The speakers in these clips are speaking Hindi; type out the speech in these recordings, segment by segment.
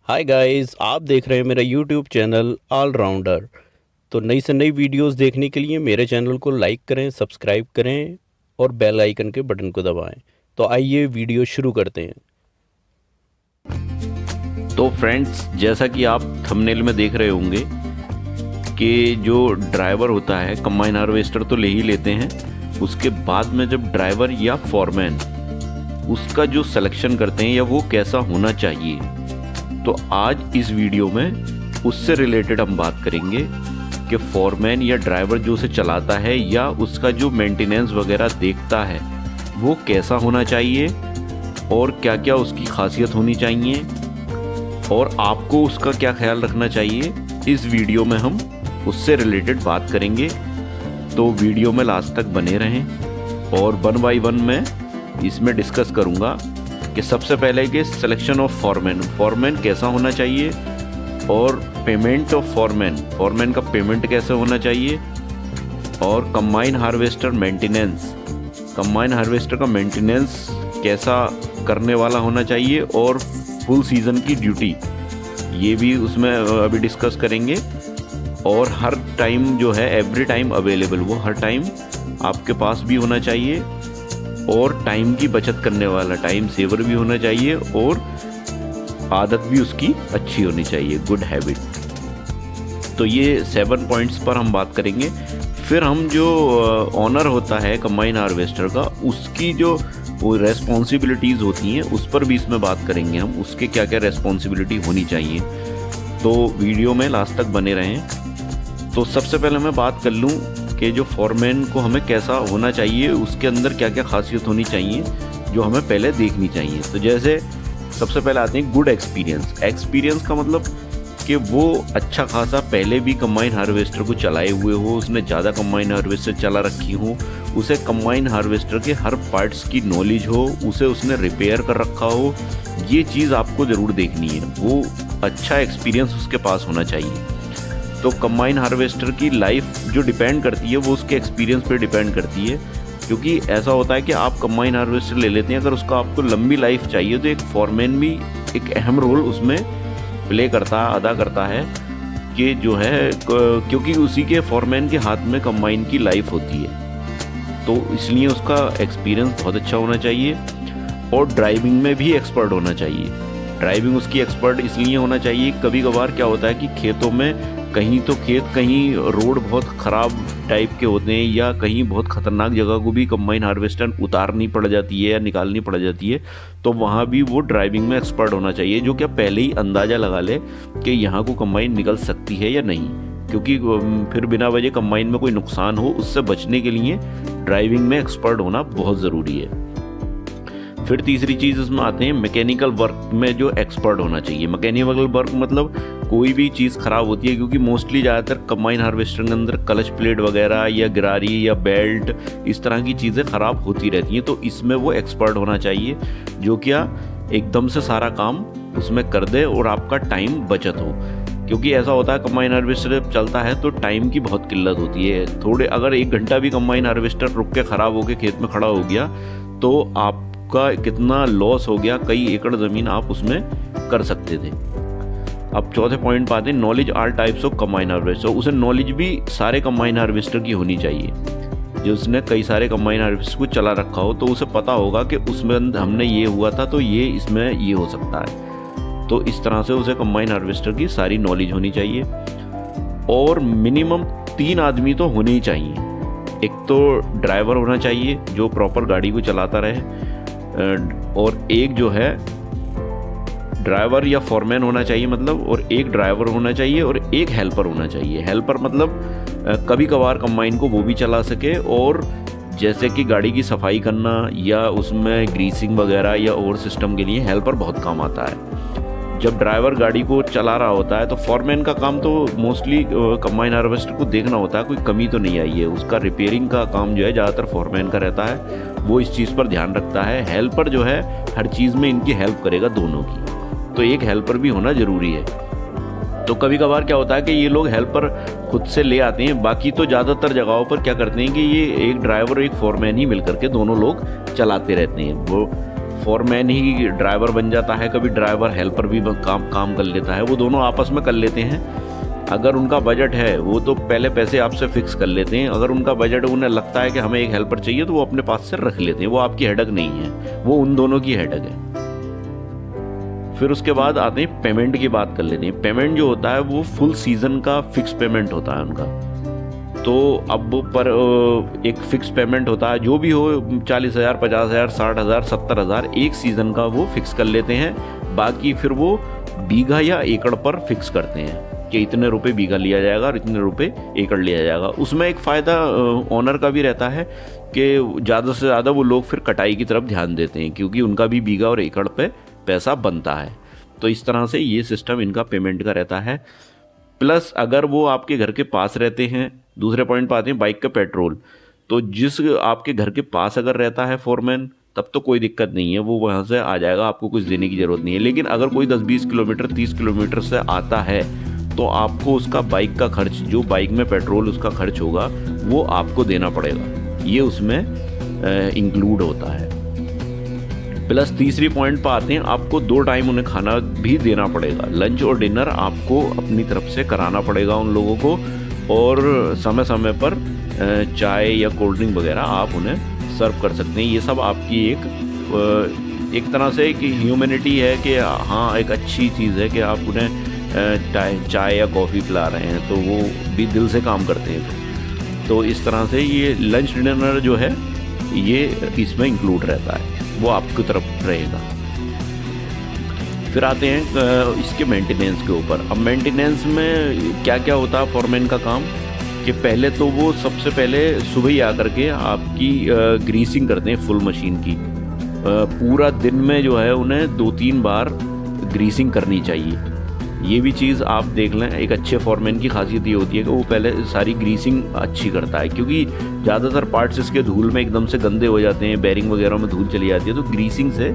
हाय गाइस, आप देख रहे हैं मेरा यूट्यूब चैनल ऑलराउंडर। तो नई से नई वीडियोस देखने के लिए मेरे चैनल को लाइक करें, सब्सक्राइब करें और बेल आइकन के बटन को दबाएं। तो आइए वीडियो शुरू करते हैं। तो फ्रेंड्स, जैसा कि आप थंबनेल में देख रहे होंगे कि जो ड्राइवर होता है कंबाइन हार्वेस्टर तो ले ही लेते हैं। उसके बाद में जब ड्राइवर या फॉरमैन उसका जो सिलेक्शन करते हैं या वो कैसा होना चाहिए, तो आज इस वीडियो में उससे रिलेटेड हम बात करेंगे कि फॉरमैन या ड्राइवर जो उसे चलाता है या उसका जो मेंटेनेंस वगैरह देखता है वो कैसा होना चाहिए और क्या क्या उसकी खासियत होनी चाहिए और आपको उसका क्या ख्याल रखना चाहिए। इस वीडियो में हम उससे रिलेटेड बात करेंगे, तो वीडियो में लास्ट तक बने रहें। और वन बाय वन मैं इसमें डिस्कस करूँगा कि सबसे पहले कि सिलेक्शन ऑफ फॉरमैन कैसा होना चाहिए और पेमेंट ऑफ फॉरमैन का पेमेंट कैसे होना चाहिए और कंबाइन हार्वेस्टर का मेंटेनेंस कैसा करने वाला होना चाहिए और फुल सीज़न की ड्यूटी ये भी उसमें अभी डिस्कस करेंगे। और हर टाइम जो है एवरी टाइम अवेलेबल, वो हर टाइम आपके पास भी होना चाहिए और टाइम की बचत करने वाला, टाइम सेवर भी होना चाहिए और आदत भी उसकी अच्छी होनी चाहिए, गुड हैबिट। तो ये 7 पॉइंट्स पर हम बात करेंगे। फिर हम जो ऑनर होता है कंबाइन हार्वेस्टर का, उसकी जो वो रेस्पॉन्सिबिलिटीज़ होती हैं उस पर भी इसमें बात करेंगे हम, उसके क्या क्या रेस्पॉन्सिबिलिटी होनी चाहिए। तो वीडियो में लास्ट तक बने रहें। तो सबसे पहले मैं बात कर लूँ कि जो फॉरमैन को हमें कैसा होना चाहिए, उसके अंदर क्या क्या खासियत होनी चाहिए जो हमें पहले देखनी चाहिए। तो जैसे सबसे पहले आते हैं गुड एक्सपीरियंस का मतलब कि वो अच्छा खासा पहले भी कंबाइन हार्वेस्टर को चलाए हुए हो, उसने ज़्यादा कंबाइन हार्वेस्टर चला रखी हो, उसे कंबाइन हार्वेस्टर के हर पार्ट्स की नॉलेज हो, उसे उसने रिपेयर कर रखा हो। ये चीज़ आपको ज़रूर देखनी है, वो अच्छा एक्सपीरियंस उसके पास होना चाहिए। तो कंबाइन हार्वेस्टर की लाइफ जो डिपेंड करती है वो उसके एक्सपीरियंस पे डिपेंड करती है, क्योंकि ऐसा होता है कि आप कंबाइन हार्वेस्टर ले लेते हैं, अगर उसका आपको लंबी लाइफ चाहिए तो एक फॉरमैन भी एक अहम रोल उसमें अदा करता है कि जो है, क्योंकि उसी के फॉरमैन के हाथ में कंबाइन की लाइफ होती है। तो इसलिए उसका एक्सपीरियंस बहुत अच्छा होना चाहिए और ड्राइविंग में भी एक्सपर्ट होना चाहिए। ड्राइविंग उसकी एक्सपर्ट इसलिए होना चाहिए, कभी कभार क्या होता है कि खेतों में कहीं रोड बहुत ख़राब टाइप के होते हैं या कहीं बहुत ख़तरनाक जगह को भी कंबाइन हार्वेस्टर उतारनी पड़ जाती है या निकालनी पड़ जाती है, तो वहाँ भी वो ड्राइविंग में एक्सपर्ट होना चाहिए, जो क्या पहले ही अंदाज़ा लगा ले कि यहाँ को कंबाइन निकल सकती है या नहीं, क्योंकि फिर बिना वजह कंबाइन में कोई नुकसान हो उससे बचने के लिए ड्राइविंग में एक्सपर्ट होना बहुत ज़रूरी है। फिर तीसरी चीज़ इसमें आते हैं मैकेनिकल वर्क में जो एक्सपर्ट होना चाहिए। मैकेनिकल वर्क मतलब कोई भी चीज़ ख़राब होती है, क्योंकि मोस्टली ज़्यादातर कंबाइन हार्वेस्टर के अंदर क्लच प्लेट वगैरह या गिरारी या बेल्ट इस तरह की चीज़ें ख़राब होती रहती हैं, तो इसमें वो एक्सपर्ट होना चाहिए जो क्या एकदम से सारा काम उसमें कर दे और आपका टाइम बचत हो। क्योंकि ऐसा होता है कंबाइन हार्वेस्टर जब चलता है तो टाइम की बहुत किल्लत होती है। थोड़े अगर 1 घंटा भी कंबाइन हार्वेस्टर रुक के ख़राब होकर खेत में खड़ा हो गया तो आपका कितना लॉस हो गया, कई एकड़ ज़मीन आप उसमें कर सकते थे। अब चौथे पॉइंट पाते हैं knowledge all types of combine harvester. उसे नॉलेज भी सारे कंबाइन हार्वेस्टर की होनी चाहिए। जो उसने कई सारे कंबाइन हार्वेस्टर को चला रखा हो तो उसे पता होगा कि उसमें हमने ये हुआ था तो ये इसमें ये हो सकता है। तो इस तरह से उसे कंबाइन हार्वेस्टर की सारी नॉलेज होनी चाहिए। और मिनिमम 3 आदमी तो होने ही चाहिए। एक तो ड्राइवर होना चाहिए जो प्रॉपर गाड़ी को चलाता रहे, और एक जो है ड्राइवर या फॉरमैन होना चाहिए मतलब, और एक ड्राइवर होना चाहिए और एक हेल्पर होना चाहिए। हेल्पर मतलब कभी कभार कंबाइन को वो भी चला सके, और जैसे कि गाड़ी की सफाई करना या उसमें ग्रीसिंग वगैरह या और सिस्टम के लिए हेल्पर बहुत काम आता है। जब ड्राइवर गाड़ी को चला रहा होता है तो फॉरमैन का काम तो मोस्टली कंबाइन हार्वेस्टर को देखना होता है कोई कमी तो नहीं आई है, उसका रिपेयरिंग का काम जो है ज़्यादातर फॉरमैन का रहता है, वो इस चीज़ पर ध्यान रखता है। हेल्पर जो है हर चीज़ में इनकी हेल्प करेगा दोनों की, तो एक हेल्पर भी होना ज़रूरी है। तो कभी कभार क्या होता है कि ये लोग हेल्पर खुद से ले आते हैं, बाकी तो ज़्यादातर जगहों पर क्या करते हैं कि ये एक ड्राइवर और एक फॉरमैन ही मिल करके दोनों लोग चलाते रहते हैं। वो फोरमैन ही ड्राइवर बन जाता है, कभी ड्राइवर हेल्पर भी काम कर लेता है, वो दोनों आपस में कर लेते हैं। अगर उनका बजट है वो तो पहले पैसे आपसे फिक्स कर लेते हैं, अगर उनका बजट उन्हें लगता है कि हमें एक हेल्पर चाहिए तो वो अपने पास से रख लेते हैं, वो आपकी हेडक नहीं है, वो उन दोनों की हेडक है। फिर उसके बाद आते हैं पेमेंट की बात कर लेते हैं। पेमेंट जो होता है वो फुल सीज़न का फिक्स पेमेंट होता है उनका। तो अब पर एक फिक्स पेमेंट होता है, जो भी हो 40,000, 50,000, 60,000, 70,000 एक सीज़न का वो फिक्स कर लेते हैं। बाकी फिर वो बीघा या एकड़ पर फिक्स करते हैं कि इतने रुपए बीघा लिया जाएगा और इतने रुपए एकड़ लिया जाएगा। उसमें एक फ़ायदा ओनर का भी रहता है कि ज़्यादा से ज़्यादा वो लोग फिर कटाई की तरफ ध्यान देते हैं, क्योंकि उनका भी बीघा और एकड़ पे पैसा बनता है। तो इस तरह से ये सिस्टम इनका पेमेंट का रहता है। प्लस अगर वो आपके घर के पास रहते हैं, दूसरे पॉइंट पर आते हैं बाइक का पेट्रोल। तो जिस आपके घर के पास अगर रहता है फोरमैन तब तो कोई दिक्कत नहीं है, वो वहाँ से आ जाएगा, आपको कुछ देने की ज़रूरत नहीं है। लेकिन अगर कोई 10-20 किलोमीटर 30 किलोमीटर से आता है तो आपको उसका बाइक का खर्च, जो बाइक में पेट्रोल उसका खर्च होगा वो आपको देना पड़ेगा, ये उसमें इंक्लूड होता है। प्लस तीसरी पॉइंट पर आते हैं, आपको 2 टाइम उन्हें खाना भी देना पड़ेगा। लंच और डिनर आपको अपनी तरफ से कराना पड़ेगा उन लोगों को, और समय समय पर चाय या कोल्ड ड्रिंक वगैरह आप उन्हें सर्व कर सकते हैं। ये सब आपकी एक तरह से एक ह्यूमैनिटी है कि हाँ, एक अच्छी चीज़ है कि आप उन्हें चाय या कॉफ़ी पिला रहे हैं, तो वो भी दिल से काम करते हैं। तो इस तरह से ये लंच डिनर जो है ये इसमें इंक्लूड रहता है, वो आपकी तरफ रहेगा। फिर आते हैं इसके मेंटेनेंस के ऊपर। अब मेंटेनेंस में क्या क्या होता है फोरमैन का काम, कि पहले तो वो सबसे पहले सुबह ही आकर के आपकी ग्रीसिंग करते हैं फुल मशीन की। पूरा दिन में जो है उन्हें 2-3 बार ग्रीसिंग करनी चाहिए। ये भी चीज़ आप देख लें, एक अच्छे फोरमैन की खासियत ये होती है कि वो पहले सारी ग्रीसिंग अच्छी करता है, क्योंकि ज़्यादातर पार्ट्स इसके धूल में एकदम से गंदे हो जाते हैं, बेरिंग वगैरह में धूल चली जाती है, तो ग्रीसिंग से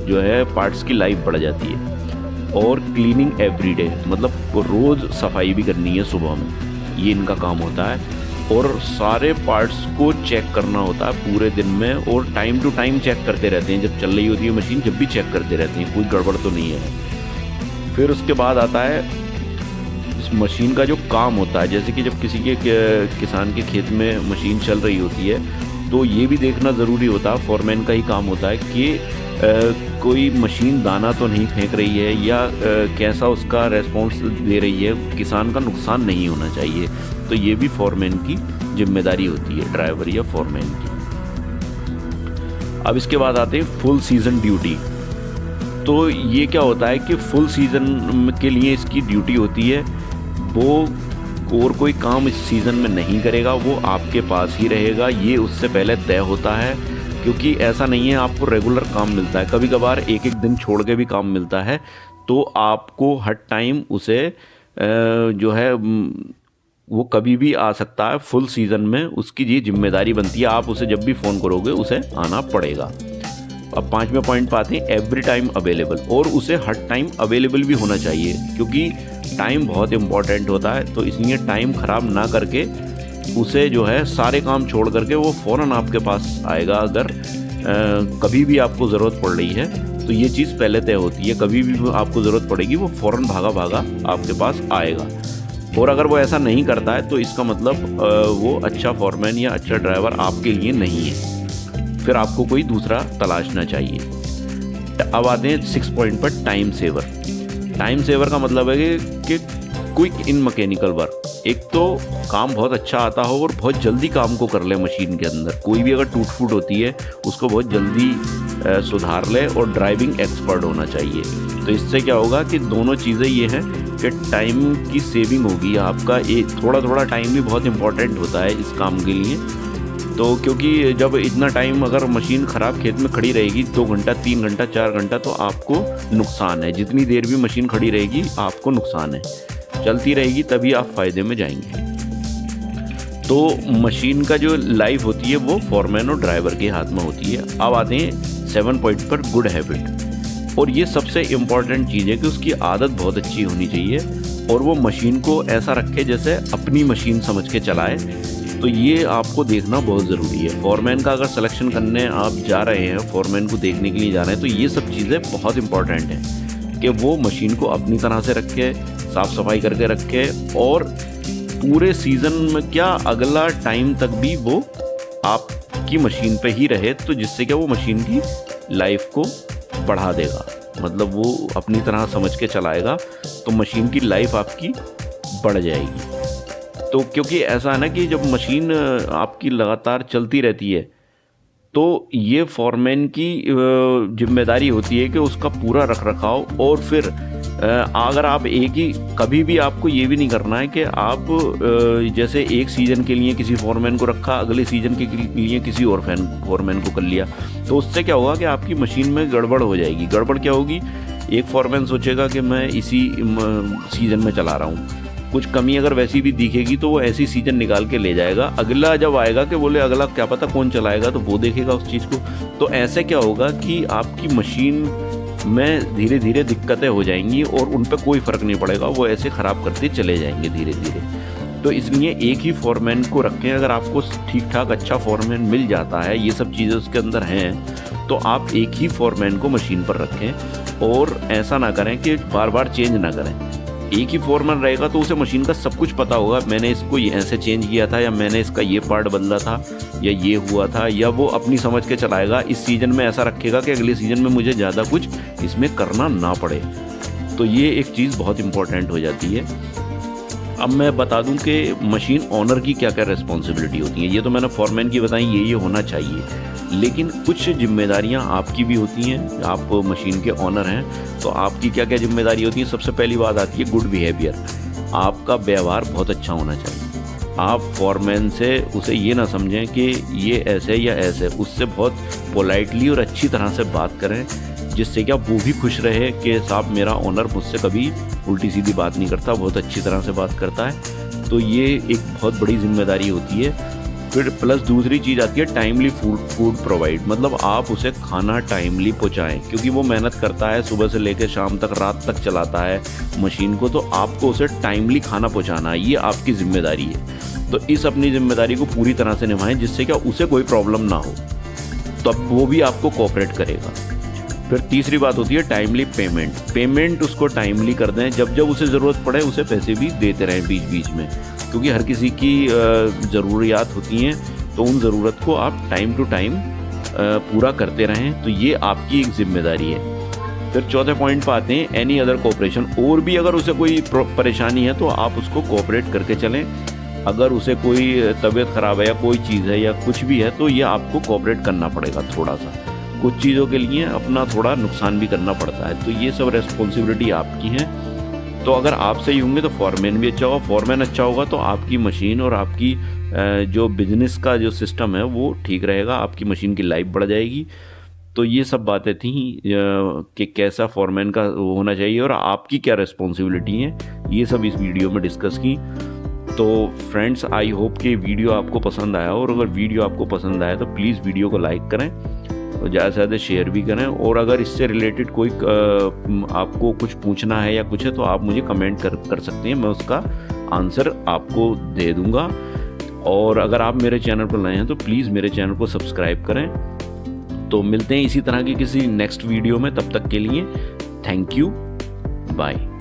जो है पार्ट्स की लाइफ बढ़ जाती है। और क्लीनिंग एवरीडे, मतलब रोज़ सफाई भी करनी है सुबह में, ये इनका काम होता है। और सारे पार्ट्स को चेक करना होता है पूरे दिन में, और टाइम टू टाइम चेक करते रहते हैं, जब चल रही होती है मशीन जब भी चेक करते रहते हैं, कोई गड़बड़ तो नहीं है। फिर उसके बाद आता है इस मशीन का जो काम होता है, जैसे कि जब किसी के किसान के खेत में मशीन चल रही होती है तो ये भी देखना ज़रूरी होता है, फोरमैन का ही काम होता है कि कोई मशीन दाना तो नहीं फेंक रही है, या कैसा उसका रेस्पॉन्स दे रही है, किसान का नुकसान नहीं होना चाहिए। तो ये भी फोरमैन की जिम्मेदारी होती है, ड्राइवर या फोरमैन की। अब इसके बाद आते हैं फुल सीज़न ड्यूटी। तो ये क्या होता है कि फुल सीज़न के लिए इसकी ड्यूटी होती है, वो और कोई काम इस सीज़न में नहीं करेगा, वो आपके पास ही रहेगा। ये उससे पहले तय होता है, क्योंकि ऐसा नहीं है आपको रेगुलर काम मिलता है, कभी कभार एक दिन छोड़ के भी काम मिलता है। तो आपको हर टाइम उसे जो है वो कभी भी आ सकता है। फुल सीज़न में उसकी ये जिम्मेदारी बनती है, आप उसे जब भी फ़ोन करोगे उसे आना पड़ेगा। अब 5वें पॉइंट पर आते हैं एवरी टाइम अवेलेबल, और उसे हर टाइम अवेलेबल भी होना चाहिए, क्योंकि टाइम बहुत इम्पॉर्टेंट होता है। तो इसलिए टाइम ख़राब ना करके उसे जो है सारे काम छोड़ करके वो फ़ौरन आपके पास आएगा। अगर कभी भी आपको ज़रूरत पड़ रही है तो ये चीज़ पहले तय होती है, कभी भी आपको ज़रूरत पड़ेगी वो फ़ौरन भागा भागा आपके पास आएगा। और अगर वो ऐसा नहीं करता है तो इसका मतलब वो अच्छा फोरमैन या अच्छा ड्राइवर आपके लिए नहीं है, फिर आपको कोई दूसरा तलाशना चाहिए। अब आते हैं 6 पॉइंट पर, टाइम सेवर। टाइम सेवर का मतलब है कि क्विक इन मैकेनिकल वर्क। एक तो काम बहुत अच्छा आता हो और बहुत जल्दी काम को कर ले मशीन के अंदर, कोई भी अगर टूट फूट होती है उसको बहुत जल्दी सुधार ले, और ड्राइविंग एक्सपर्ट होना चाहिए। तो इससे क्या होगा कि दोनों चीज़ें ये हैं कि टाइम की सेविंग होगी आपका। एक थोड़ा टाइम भी बहुत इंपॉर्टेंट होता है इस काम के लिए। तो क्योंकि जब इतना टाइम अगर मशीन ख़राब खेत में खड़ी रहेगी 2 घंटा 3 घंटा 4 घंटा, तो आपको नुकसान है। जितनी देर भी मशीन खड़ी रहेगी आपको नुकसान है, चलती रहेगी तभी आप फ़ायदे में जाएंगे। तो मशीन का जो लाइफ होती है वो फोरमैन और ड्राइवर के हाथ में होती है। अब आते हैं 7 पॉइंट पर, गुड हैबिट। और ये सबसे इम्पॉर्टेंट चीज़ है कि उसकी आदत बहुत अच्छी होनी चाहिए, और वो मशीन को ऐसा रखे जैसे अपनी मशीन समझ के चलाए। तो ये आपको देखना बहुत ज़रूरी है। फॉरमैन का अगर सिलेक्शन करने आप जा रहे हैं, फॉरमैन को देखने के लिए जा रहे हैं, तो ये सब चीज़ें बहुत इंपॉर्टेंट हैं कि वो मशीन को अपनी तरह से रखे, साफ़ सफाई करके रखे, और पूरे सीज़न में क्या अगला टाइम तक भी वो आपकी मशीन पे ही रहे, तो जिससे क्या वो मशीन की लाइफ को बढ़ा देगा। मतलब वो अपनी तरह समझ के चलाएगा तो मशीन की लाइफ आपकी बढ़ जाएगी। तो क्योंकि ऐसा है ना कि जब मशीन आपकी लगातार चलती रहती है तो ये फॉरमैन की जिम्मेदारी होती है कि उसका पूरा रख रखाव, और फिर अगर आप एक ही, कभी भी आपको ये भी नहीं करना है कि आप जैसे एक सीज़न के लिए किसी फॉरमैन को रखा, अगले सीज़न के लिए किसी और फॉरमैन को कर लिया, तो उससे क्या होगा कि आपकी मशीन में गड़बड़ हो जाएगी। गड़बड़ क्या होगी, एक फॉरमैन सोचेगा कि मैं इसी सीज़न में चला रहा हूँ, कुछ कमी अगर वैसी भी दिखेगी तो वो ऐसी सीजन निकाल के ले जाएगा। अगला जब आएगा कि बोले अगला क्या पता कौन चलाएगा, तो वो देखेगा उस चीज़ को। तो ऐसे क्या होगा कि आपकी मशीन में धीरे धीरे दिक्कतें हो जाएंगी और उन पर कोई फ़र्क नहीं पड़ेगा, वो ऐसे ख़राब करते चले जाएंगे धीरे धीरे। तो इसलिए एक ही फॉरमैन को रखें। अगर आपको ठीक ठाक अच्छा फॉरमैन मिल जाता है, ये सब चीज़ें उसके अंदर हैं, तो आप एक ही फॉरमैन को मशीन पर रखें और ऐसा ना करें कि बार बार चेंज ना करें। एक ही फॉरमैन रहेगा तो उसे मशीन का सब कुछ पता होगा, मैंने इसको ऐसे चेंज किया था, या मैंने इसका ये पार्ट बदला था, या ये हुआ था, या वो अपनी समझ के चलाएगा। इस सीज़न में ऐसा रखेगा कि अगले सीज़न में मुझे ज़्यादा कुछ इसमें करना ना पड़े। तो ये एक चीज़ बहुत इम्पोर्टेंट हो जाती है। अब मैं बता दूं कि मशीन ऑनर की क्या क्या रिस्पॉन्सिबिलिटी होती है। ये तो मैंने फॉरमैन की बताई, ये होना चाहिए, लेकिन कुछ जिम्मेदारियां आपकी भी होती हैं। आप मशीन के ऑनर हैं तो आपकी क्या क्या जिम्मेदारी होती है। सबसे पहली बात आती है गुड बिहेवियर। आपका व्यवहार बहुत अच्छा होना चाहिए। आप फॉरमैन से उसे ये ना समझें कि ये ऐसे या ऐसे, उससे बहुत पोलाइटली और अच्छी तरह से बात करें, जिससे क्या वो भी खुश रहे कि साहब मेरा ऑनर मुझसे कभी उल्टी सीधी बात नहीं करता, बहुत अच्छी तरह से बात करता है। तो ये एक बहुत बड़ी जिम्मेदारी होती है। फिर प्लस दूसरी चीज़ आती है टाइमली फूड प्रोवाइड। मतलब आप उसे खाना टाइमली पहुंचाएं, क्योंकि वो मेहनत करता है, सुबह से लेकर शाम तक, रात तक चलाता है मशीन को, तो आपको उसे टाइमली खाना पहुंचाना है, ये आपकी जिम्मेदारी है। तो इस अपनी जिम्मेदारी को पूरी तरह से निभाएं, जिससे क्या उसे कोई प्रॉब्लम ना हो, तो अब वो भी आपको कोऑपरेट करेगा। फिर तीसरी बात होती है टाइमली पेमेंट उसको टाइमली कर दें। जब जब उसे ज़रूरत पड़े उसे पैसे भी देते रहें बीच बीच में, क्योंकि हर किसी की ज़रूरियात होती हैं, तो उन ज़रूरत को आप टाइम टू टाइम पूरा करते रहें। तो ये आपकी एक जिम्मेदारी है। फिर चौथे पॉइंट पर आते हैं एनी अदर कोऑपरेशन। और भी अगर उसे कोई परेशानी है तो आप उसको कोऑपरेट करके चलें। अगर उसे कोई तबीयत ख़राब है या कोई चीज़ है या कुछ भी है, तो ये आपको कोऑपरेट करना पड़ेगा थोड़ा सा। कुछ चीज़ों के लिए अपना थोड़ा नुकसान भी करना पड़ता है। तो ये सब रिस्पॉन्सिबिलिटी आपकी है। तो अगर आप सही होंगे तो फॉरमैन भी अच्छा होगा, फॉरमैन अच्छा होगा तो आपकी मशीन और आपकी जो बिजनेस का जो सिस्टम है वो ठीक रहेगा, आपकी मशीन की लाइफ बढ़ जाएगी। तो ये सब बातें थी कि कैसा फॉरमैन का होना चाहिए और आपकी क्या रिस्पॉन्सिबिलिटी है, ये सब इस वीडियो में डिस्कस की। तो फ्रेंड्स, आई होप कि वीडियो आपको पसंद आया, और अगर वीडियो आपको पसंद आया तो प्लीज़ वीडियो को लाइक करें और ज़्यादा से ज़्यादा शेयर भी करें। और अगर इससे रिलेटेड कोई आपको कुछ पूछना है या कुछ है तो आप मुझे कमेंट कर सकते हैं, मैं उसका आंसर आपको दे दूँगा। और अगर आप मेरे चैनल पर नए हैं तो प्लीज़ मेरे चैनल को सब्सक्राइब करें। तो मिलते हैं इसी तरह की किसी नेक्स्ट वीडियो में, तब तक के लिए थैंक यू, बाय।